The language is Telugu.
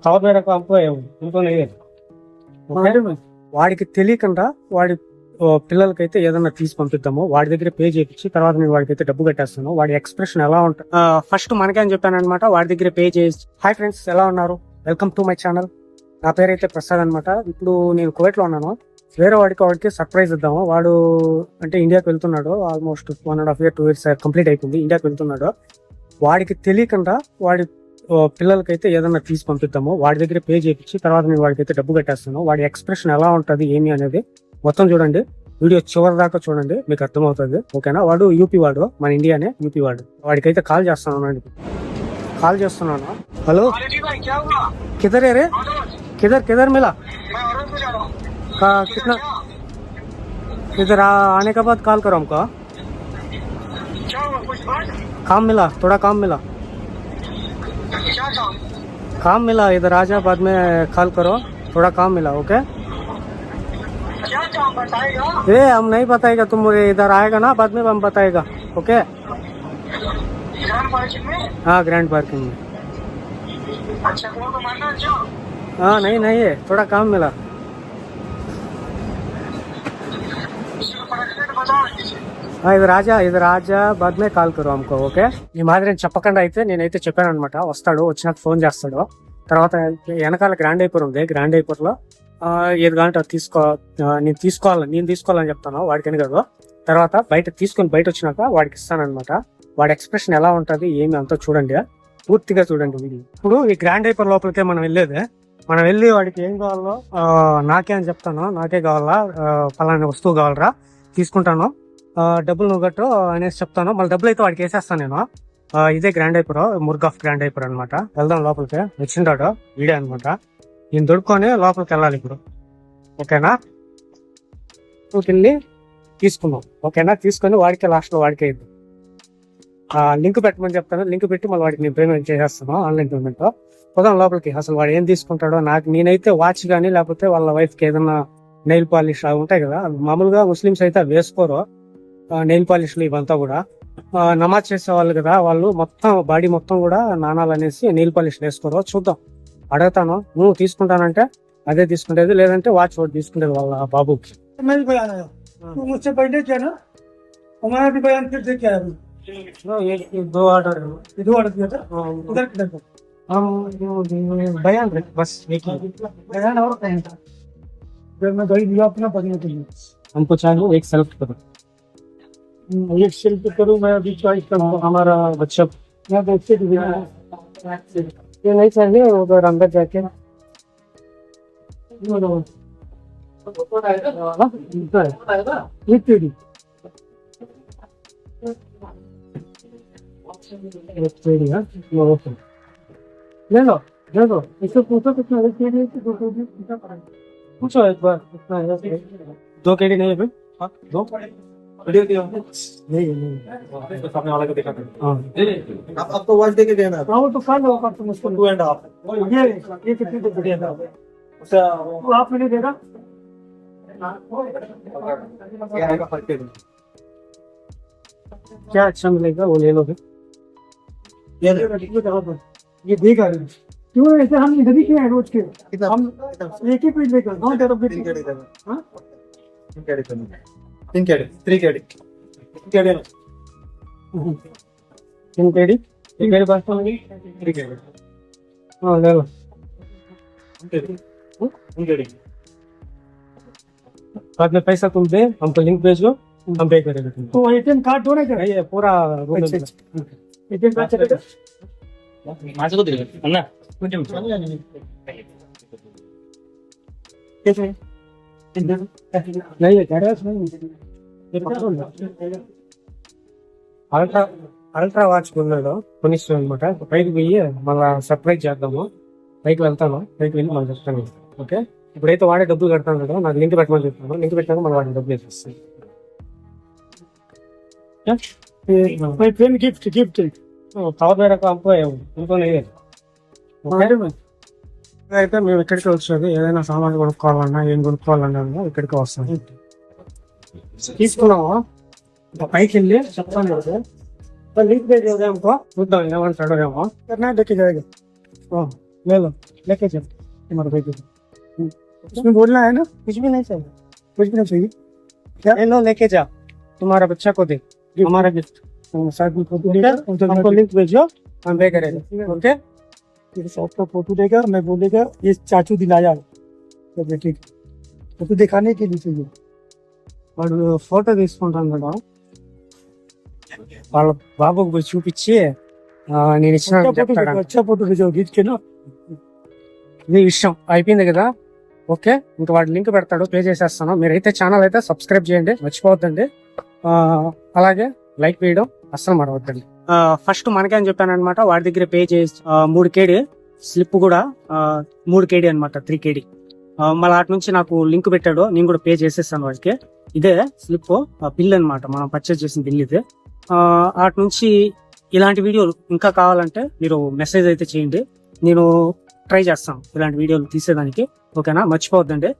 कवर मेरे को हमको उनको नहीं है వాడికి తెలియకుండా వాడి పిల్లలకైతే ఏదన్నా తీసి పంపిద్దాము, వాడి దగ్గర పే చేయించి తర్వాత నేను వాడికైతే డబ్బు కట్టేస్తాను. వాడి ఎక్స్ప్రెషన్ ఎలా ఉంటుంది ఫస్ట్ మనకే అని చెప్పాను అనమాట. వాడి దగ్గర పే చేసి హాయ్ ఫ్రెండ్స్ ఎలా ఉన్నారు, వెల్కమ్ టు మై ఛానల్. నా పేరైతే ప్రసాద్ అనమాట. ఇప్పుడు నేను కువైట్ లో ఉన్నాను. వేరే వాడికి సర్ప్రైజ్ ఇద్దాము. వాడు అంటే ఇండియాకి వెళ్తున్నాడు. ఆల్మోస్ట్ 1.5 years 2 years కంప్లీట్ అయిపోయింది. ఇండియాకి వెళ్తున్నాడు. వాడికి తెలియకుండా వాడి పిల్లలకైతే ఏదన్నా తీసి పంపిద్దాము, వాడి దగ్గర పే చేయించి తర్వాత నేను వాడికైతే డబ్బు కట్టేస్తాను. వాడి ఎక్స్ప్రెషన్ ఎలా ఉంటుంది ఏమి అనేది మొత్తం చూడండి. వీడియో చివరి దాకా చూడండి, మీకు అర్థమవుతుంది. ఓకేనా? వాడు యూపీ వాడు, మన ఇండియానే యూపీ వాడు. వాడికైతే కాల్ చేస్తున్నాను. హలో కిధర్ రే किधर मिला का कितना इधर आने के बाद कॉल करो हमको. काम मिला, थोड़ा काम मिला. काम मिला, इधर आ जा, बाद में कॉल करो. थोड़ा काम मिला. ओके ये हम नहीं बताएगा, तुम इधर आएगा ना बाद में हम बताएगा. ओके हाँ ग्रैंड पार्किंग में. हाँ नहीं है, थोड़ा काम मिला. ఇద్దరు రాజా బాద్ మే కాల్ కరు అమ్కో. ఓకే ఈ మాదిరి చెప్పకుండా అయితే నేనైతే చెప్పాను అనమాట. వస్తాడు, వచ్చినాక ఫోన్ చేస్తాడు. తర్వాత వెనకాల గ్రాండ్ ఐపూర్ ఉంది. గ్రాండ్ ఐపూర్ లో ఏది కావాలంటే అది నేను తీసుకోవాలని చెప్తాను వాడికని కాదు. తర్వాత బయట వచ్చినాక వాడికి ఇస్తానమాట. వాడి ఎక్స్ప్రెషన్ ఎలా ఉంటది ఏమి అంతా చూడండి, పూర్తిగా చూడండి. ఇప్పుడు ఈ గ్రాండ్ ఐపూర్ లోపలికే మనం వెళ్ళి వాడికి ఏం కావాలో నాకే అని చెప్తాను. నాకే కావాలా, పలానా వస్తువు కావాలరా, తీసుకుంటాను, డబ్బులు నువ్వు కట్టు అనేసి చెప్తాను. మళ్ళీ డబ్బులు అయితే వాడికి వేసేస్తాను నేను. ఇదే గ్రాండ్ ఐపూర్, ముర్గాఫ్ గ్రాండ్ ఐపూర్ అనమాట. వెళ్దాం లోపలికి. వచ్చిండాడు వీడే అనమాట. నేను దొడుకొని లోపలికి వెళ్ళాలి ఇప్పుడు. ఓకేనా? వెళ్ళి తీసుకుందాం. ఓకేనా? తీసుకొని వాడికే లాస్ట్ లో వాడికే ఇద్దాం. లింక్ పెట్టమని చెప్తాను. లింక్ పెట్టి మళ్ళీ వాడికి నేను పేమెంట్ చేసేస్తాను, ఆన్లైన్ పేమెంట్. పోదాం లోపలికి. అసలు వాడు ఏం తీసుకుంటాడో. నేనైతే వాచ్ కానీ లేకపోతే వాళ్ళ వైఫ్ కి ఏదన్నా నెయిల్ పాలిష్ అవి ఉంటాయి కదా, మామూలుగా ముస్లిమ్స్ అయితే వేసుకోరు నెయిల్ పాలిష్లు ఇవంతా కూడా. నమాజ్ చేసే వాళ్ళు కదా, వాళ్ళు మొత్తం బాడీ మొత్తం కూడా నాణాలు అనేసి నెయిల్ పాలిష్ వేసుకోరు. చూద్దాం, అడుగుతాను. నువ్వు తీసుకుంటానంటే అదే తీసుకుంటేది, లేదంటే వాచ్ ఒకటి తీసుకుంటేది వాళ్ళ బాబుకి. दो ऑर्डर दिया था उधर किधर हम बयान बस एक ही बयान और पेन था. फिर मैं गाड़ी दिया अपना पकड़ने के लिए. हमको चाहिए एक सेलेक्ट करो. एक सेलेक्ट करूँ मैं अभी चॉइस करूँ. हमारा बच्चा यहाँ देखते ये नहीं चाहिए, उधर अंदर जाके ले लो इसको पूछो कितना पूछो एक बार. कितना है? 2 KD नहीं है भाई? 2 वीडियो दिया नहीं सामने वाला को दिखा था. आपको वॉच देके देना है. वो तो कर लो तुम उसको 2.5. ये कितनी तो बढ़िया था उसे वो आप मुझे देगा क्या अच्छा मिलेगा वो ले लो. ये देगा क्यों ऐसे? हम इधर ही हैं रोज के. हम एक ही पीट लेकर 3 KD पास होंगे. 3 KD हाँ ले लो. 3 KD बाद में पैसा तुम दे, हमको लिंक भेजो, हम पे करेंगे. तो ATM कार्ड दो ना, क्या ये पूरा ATM कार्ड चलेगा. माझं को दिलं ना कुठे कैसे नहीं है कैश नहीं. అల్ట్రా వాచ్ కొన్నాడు, కొనిస్తాను అనమాట. పైకి పోయి మళ్ళీ సర్ప్రైజ్ చేద్దాము. పైకి వెళ్తాను, పైకి వెళ్ళి మళ్ళీ చెప్తాను. ఓకే ఇప్పుడైతే వాడే డబ్బులు కడతాను కదా, నాకు లింక్ పెట్టమని చెప్తాను. లింక్ పెట్టాక మళ్ళీ వాడిని డబ్బులు వేసేస్తాను. గిఫ్ట్ కవర్ మేర हमको नहीं है. అయితే మేము ఇక్కడికి వచ్చేది ఏదైనా సామాన్లు కొనుక్కోవాలన్నా ఏం కొనుక్కోవాలన్నా ఇక్కడికి వస్తాం. తీసుకున్నాము, పైకి వెళ్ళి చెప్తాను కదా, లింక్ भेज देगा हमको. చూద్దాం ఏమంటాడో ఏమో. కర్ణాటక जाएगा ले लो लेके चल तुम्हारे भाई को उसमें बोलना है ना कुछ भी नहीं चाहिए कुछ भी नहीं चाहिए क्या ले लो लेके जा तुम्हारा बच्चा को दे हमारा गिफ्ट साथ में फोटो देकर हमको लिंक भेजो हम पे करेंगे ओके फिर शॉप का फोटो देगा मैं बोलेगा ये चाचू दिलाया तो ठीक फोटो दिखाने के लिए चाहिए వాడు ఫోటో తీసుకుంటాను మేడం వాళ్ళ బాబుకు పోయి చూపించి నేను ఇచ్చిన వచ్చా ఫోటో గీచుకేనా ఇది విషయం అయిపోయింది కదా ఓకే ఇంకా వాడి లింక్ పెడతాడు పే చేసేస్తాను మీరైతే ఛానల్ అయితే సబ్స్క్రైబ్ చేయండి మర్చిపోవద్దండి అలాగే లైక్ వేయడం అస్సలు మరవద్దండి ఫస్ట్ మనకే అని చెప్పాను అనమాట వాడి దగ్గర పే చేసి 3 KD స్లిప్ కూడా 3 KD అనమాట 3 KD మళ్ళీ అటు నుంచి నాకు లింక్ పెట్టాడు నేను కూడా పే చేసేస్తాను వాడికి ఇదే స్లిప్ బిల్ అనమాట మనం పర్చేస్ చేసిన బిల్ ఇదే అటు నుంచి ఇలాంటి వీడియోలు ఇంకా కావాలంటే మీరు మెసేజ్ అయితే చేయండి నేను ట్రై చేస్తాను ఇలాంటి వీడియోలు తీసేదానికి ఓకేనా మర్చిపోవద్దండి